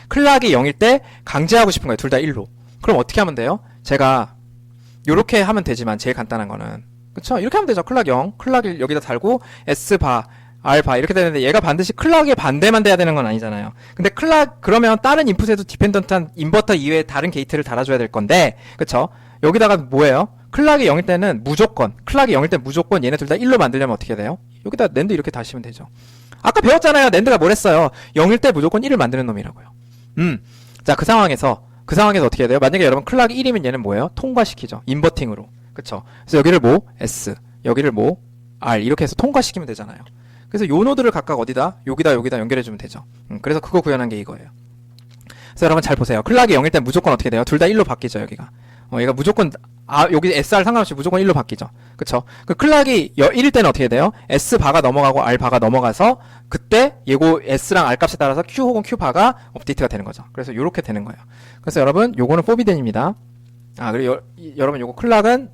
클락이 0일 때 강제하고 싶은 거예요. 둘 다 1로. 그럼 어떻게 하면 돼요? 제가 요렇게 하면 되지만 제일 간단한 거는 그쵸? 이렇게 하면 되죠. 클락 0, 클락 1 여기다 달고 S바, R바 이렇게 되는데 얘가 반드시 클락의 반대만 돼야 되는 건 아니잖아요. 근데 그러면 다른 인풋에도 디펜던트한 인버터 이외에 다른 게이트를 달아줘야 될 건데 그쵸? 여기다가 뭐예요? 클락이 0일 때는 클락이 0일 때 무조건 얘네 둘 다 1로 만들려면 어떻게 돼요? 여기다 낸드 이렇게 다시면 되죠. 아까 배웠잖아요. 낸드가 뭘 했어요? 0일 때 무조건 1을 만드는 놈이라고요. 자, 그 상황에서 어떻게 해야 돼요? 만약에 여러분 클락이 1이면 얘는 뭐예요? 통과시키죠. 인버팅으로. 그쵸? 그래서 여기를 S, 여기를 R 이렇게 해서 통과시키면 되잖아요. 그래서 요 노드를 각각 어디다? 여기다 연결해주면 되죠. 그래서 그거 구현한 게 이거예요. 그래서 여러분 잘 보세요. 클락이 0일 때 무조건 어떻게 돼요? 둘 다 1로 바뀌죠, 여기가. 얘가 무조건, 여기 SR 상관없이 무조건 1로 바뀌죠. 그쵸? 그 클락이 1일 때는 어떻게 돼요? S바가 넘어가고 R바가 넘어가서, 그때, 얘고 S랑 R 값에 따라서 Q 혹은 Q바가 업데이트가 되는 거죠. 그래서 요렇게 되는 거예요. 그래서 여러분, 요거는 포비덴입니다. 그리고 여러분, 요거 클락은,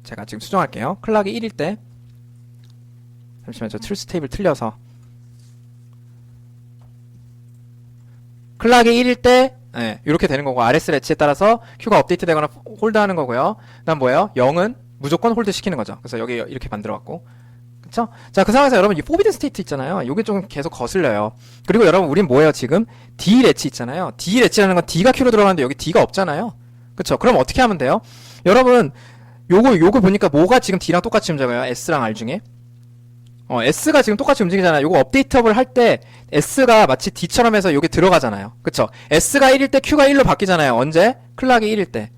제가 지금 수정할게요. 클락이 1일 때, 잠시만요. 저 트루스 테이블 틀려서. 클락이 1일 때, 이렇게 되는 거고, RS 레치에 따라서 Q가 업데이트 되거나 홀드 하는 거고요. 그 다음 뭐예요? 0은 무조건 홀드 시키는 거죠. 그래서 여기 이렇게 만들어갖고. 그쵸? 자, 그 상황에서 여러분, 이 포비든 스테이트 있잖아요. 요게 좀 계속 거슬려요. 그리고 여러분, 우린 뭐예요, 지금? D 레치 있잖아요. D 레치라는 건 D가 Q로 들어가는데 여기 D가 없잖아요. 그쵸? 그럼 어떻게 하면 돼요? 여러분, 요거 보니까 뭐가 지금 D랑 똑같이 움직여요? S랑 R 중에? S가 지금 똑같이 움직이잖아요. 요거 업데이트업을 할 때 S가 마치 D처럼 해서 요게 들어가잖아요. 그쵸? S가 1일 때 Q가 1로 바뀌잖아요. 언제? 클락이 1일 때.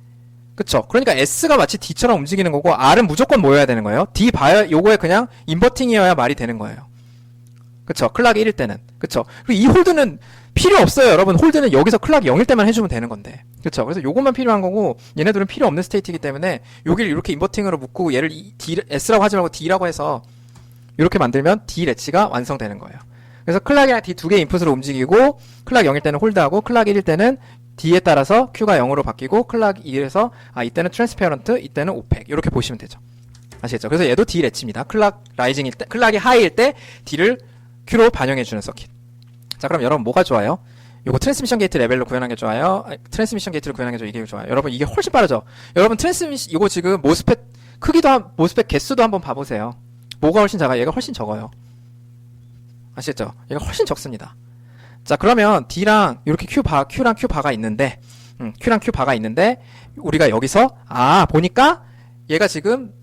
그쵸? 그러니까 S가 마치 D처럼 움직이는 거고 R은 무조건 모여야 되는 거예요. D 봐야 요거에 그냥 인버팅이어야 말이 되는 거예요. 그쵸? 클락이 1일 때는. 그쵸? 그리고 이 홀드는 필요 없어요. 여러분 홀드는 여기서 클락이 0일 때만 해주면 되는 건데. 그쵸? 그래서 요것만 필요한 거고 얘네들은 필요 없는 스테이트이기 때문에 여기를 이렇게 인버팅으로 묶고 얘를 S라고 하지 말고 D라고 해서 이렇게 만들면 D 레치가 완성되는 거예요. 그래서 클락이랑 D 두 개 인풋으로 움직이고 클락 0일 때는 홀드하고 클락 1일 때는 D에 따라서 Q가 0으로 바뀌고 클락 2에서 이때는 트랜스페어런트, 이때는 오펙 이렇게 보시면 되죠. 아시겠죠? 그래서 얘도 D 레치입니다. 클락 라이징일 때, 클락이 하이일 때 D를 Q로 반영해주는 서킷. 자, 그럼 여러분 뭐가 좋아요? 요거 트랜스미션 게이트 레벨로 구현한 게 좋아요? 트랜스미션 게이트를 구현한 게 좋아요? 이게 좋아요. 여러분 이게 훨씬 빠르죠? 여러분 이거 지금 모스펫 모스펫 개수도 한번 봐보세요. 뭐가 훨씬 작아요? 얘가 훨씬 적어요. 아시겠죠? 얘가 훨씬 적습니다. 자, 그러면 D랑 이렇게 Q랑 Q바가 있는데, Q랑 Q바가 있는데, 우리가 여기서, 보니까 얘가 지금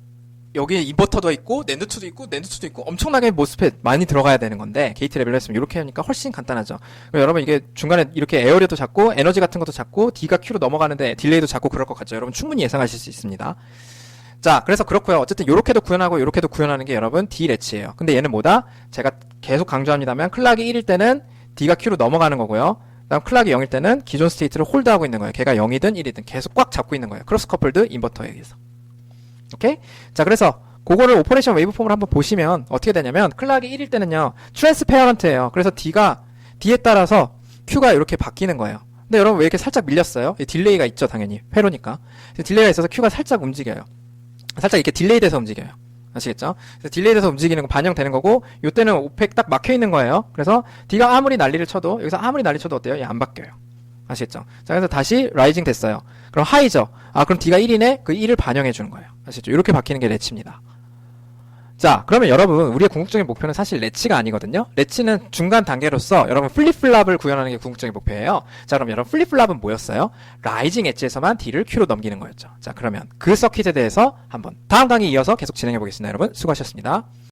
여기 인버터도 있고, 낸드2도 있고, 낸드2도 있고, 엄청나게 모스펫 많이 들어가야 되는 건데, 게이트 레벨로 했으면 이렇게 하니까 훨씬 간단하죠. 여러분 이게 중간에 이렇게 에어리어도 잡고, 에너지 같은 것도 잡고, D가 Q로 넘어가는데 딜레이도 잡고 그럴 것 같죠? 여러분 충분히 예상하실 수 있습니다. 자, 그래서 그렇고요. 어쨌든 요렇게도 구현하고 요렇게도 구현하는 게 여러분 D 렛치예요. 근데 얘는 뭐다? 제가 계속 강조합니다만 클락이 1일 때는 D가 Q로 넘어가는 거고요. 그다음 클락이 0일 때는 기존 스테이트를 홀드하고 있는 거예요. 걔가 0이든 1이든 계속 꽉 잡고 있는 거예요. 크로스 커플드 인버터에 의해서. 오케이? 자, 그래서 그거를 오퍼레이션 웨이브폼을 한번 보시면 어떻게 되냐면 클락이 1일 때는요. 트랜스페어런트예요. 그래서 D에 따라서 Q가 이렇게 바뀌는 거예요. 근데 여러분 왜 이렇게 살짝 밀렸어요? 딜레이가 있죠, 당연히. 회로니까. 딜레이가 있어서 Q가 살짝 움직여요. 살짝 이렇게 딜레이 돼서 움직여요. 아시겠죠? 그래서 딜레이 돼서 움직이는 거 반영되는 거고, 요때는 오펙 딱 막혀 있는 거예요. 그래서 D가 아무리 난리를 쳐도, 여기서 아무리 난리 쳐도 어때요? 얘 안 바뀌어요. 아시겠죠? 자, 그래서 다시 라이징 됐어요. 그럼 하이죠? 아, 그럼 D가 1이네? 그 1을 반영해 주는 거예요. 아시겠죠? 이렇게 바뀌는 게 렛치입니다. 자, 그러면 여러분, 우리의 궁극적인 목표는 사실 렛치가 아니거든요? 렛치는 중간 단계로서 여러분 플립플랍을 구현하는 게 궁극적인 목표예요. 자, 그럼 여러분 플립플랍은 뭐였어요? 라이징 엣지에서만 D를 Q로 넘기는 거였죠. 자, 그러면 그 서킷에 대해서 한번 다음 강의 이어서 계속 진행해 보겠습니다. 여러분, 수고하셨습니다.